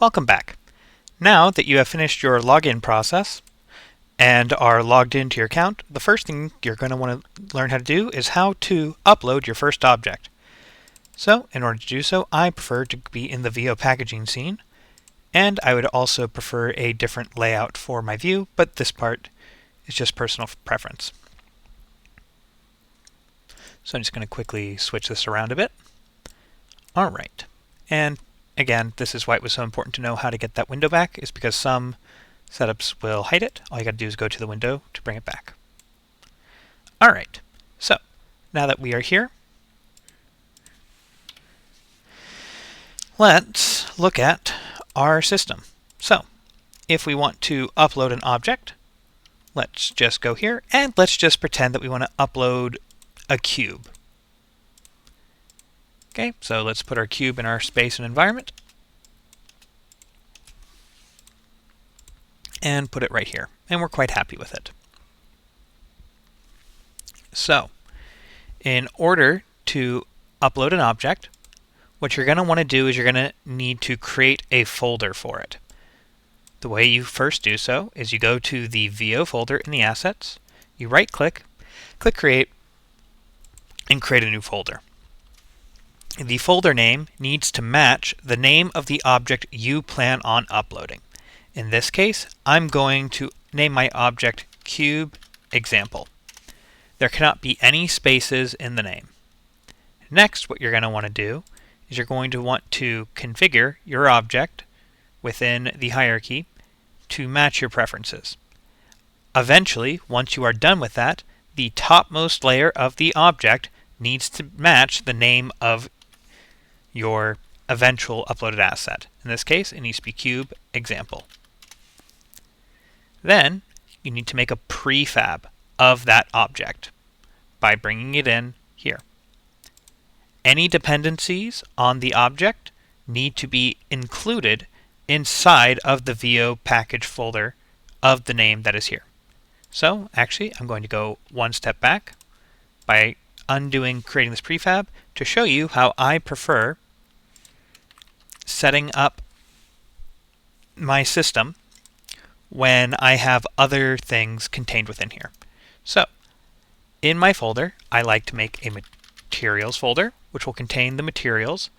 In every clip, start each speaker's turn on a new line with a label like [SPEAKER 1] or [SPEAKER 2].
[SPEAKER 1] Welcome back. Now that you have finished your login process and are logged into your account, the first thing you're going to want to learn how to do is how to upload your first object. So, in order to do so, I prefer to be in the VO packaging scene, and I would also prefer a different layout for my view, but this part is just personal preference. So I'm just going to quickly switch this around a bit. Alright, and again, this is why it was so important to know how to get that window back, is because some setups will hide it. All you got to do is go to the window to bring it back. Alright, so now that we are here, let's look at our system. So, if we want to upload an object, let's just go here and let's just pretend that we want to upload a cube. Okay, so let's put our cube in our space and environment and put it right here, and we're quite happy with it. So, in order to upload an object, what you're going to want to do is you're going to need to create a folder for it. The way you first do so is you go to the VO folder in the assets, you right-click, click Create, and create a new folder. The folder name needs to match the name of the object you plan on uploading. In this case, I'm going to name my object Cube Example. There cannot be any spaces in the name. Next, what you're going to want to do is you're going to want to configure your object within the hierarchy to match your preferences. Eventually, once you are done with that, the topmost layer of the object needs to match the name of your eventual uploaded asset. In this case, it needs to be Cube Example. Then, you need to make a prefab of that object by bringing it in here. Any dependencies on the object need to be included inside of the VO package folder of the name that is here. So, actually, I'm going to go one step back by undoing creating this prefab to show you how I prefer setting up my system when I have other things contained within here. So, in my folder, I like to make a materials folder, which will contain the materials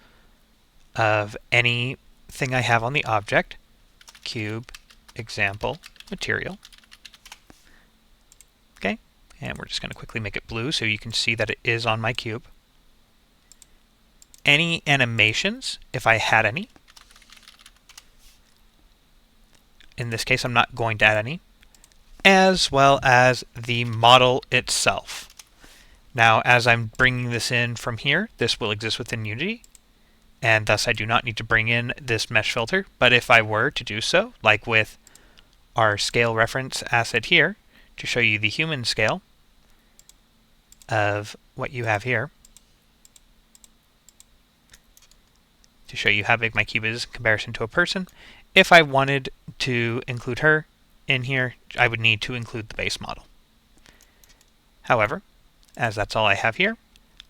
[SPEAKER 1] of anything I have on the object, Cube Example Material. Okay, and we're just going to quickly make it blue so you can see that it is on my cube. Any animations, if I had any. In this case, I'm not going to add any. As well as the model itself. Now, as I'm bringing this in from here, this will exist within Unity, and thus I do not need to bring in this mesh filter. But if I were to do so, like with our scale reference asset here, to show you the human scale of what you have here, to show you how big my cube is in comparison to a person, if I wanted to include her in here, I would need to include the base model. However, as that's all I have here,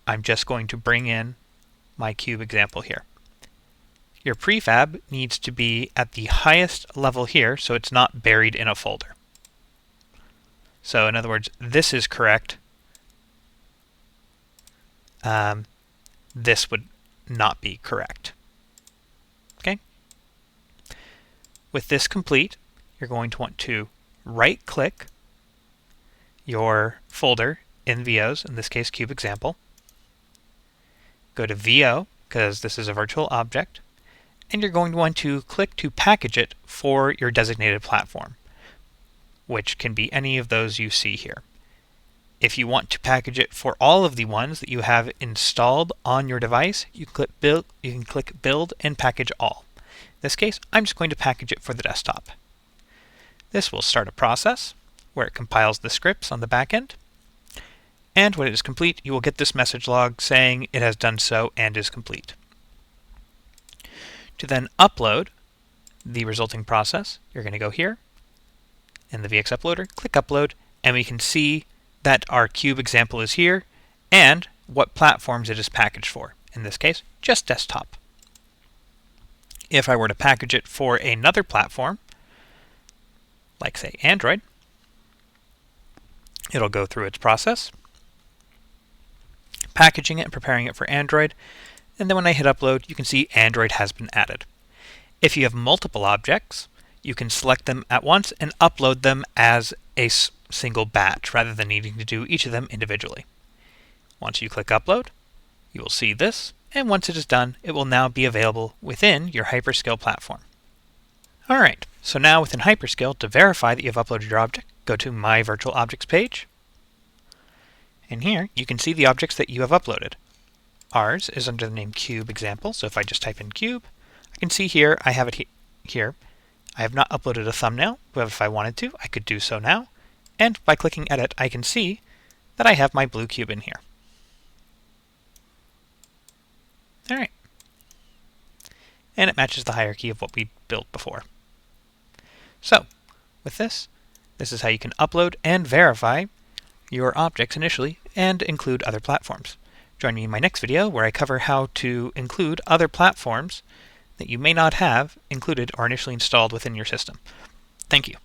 [SPEAKER 1] I'm just going to bring in my cube example here. Your prefab needs to be at the highest level here, so it's not buried in a folder. So in other words, this is correct. This would not be correct. Okay? With this complete, you're going to want to right-click your folder in VOs, in this case Cube Example. Go to VO, because this is a virtual object, and you're going to want to click to package it for your designated platform, which can be any of those you see here. If you want to package it for all of the ones that you have installed on your device, you can click Build and Package All. In this case, I'm just going to package it for the desktop. This will start a process where it compiles the scripts on the back end, and when it is complete, you will get this message log saying it has done so and is complete. To then upload the resulting process, you're going to go here in the VX Uploader, click Upload, and we can see that our cube example is here and what platforms it is packaged for. In this case, just desktop. If I were to package it for another platform, like say Android, it'll go through its process, packaging it and preparing it for Android, and then when I hit upload, you can see Android has been added. If you have multiple objects, you can select them at once and upload them as a single batch rather than needing to do each of them individually. Once you click upload, you will see this, and once it is done, it will now be available within your HyperSkill platform. Alright, so now within HyperSkill, to verify that you have uploaded your object, go to My Virtual Objects page, and here you can see the objects that you have uploaded. Ours is under the name Cube Example, so if I just type in Cube, I can see here I have it here. I have not uploaded a thumbnail, but if I wanted to, I could do so now, and by clicking Edit, I can see that I have my blue cube in here. Alright. And it matches the hierarchy of what we built before. So, with this is how you can upload and verify your objects initially and include other platforms. Join me in my next video where I cover how to include other platforms that you may not have included or initially installed within your system. Thank you.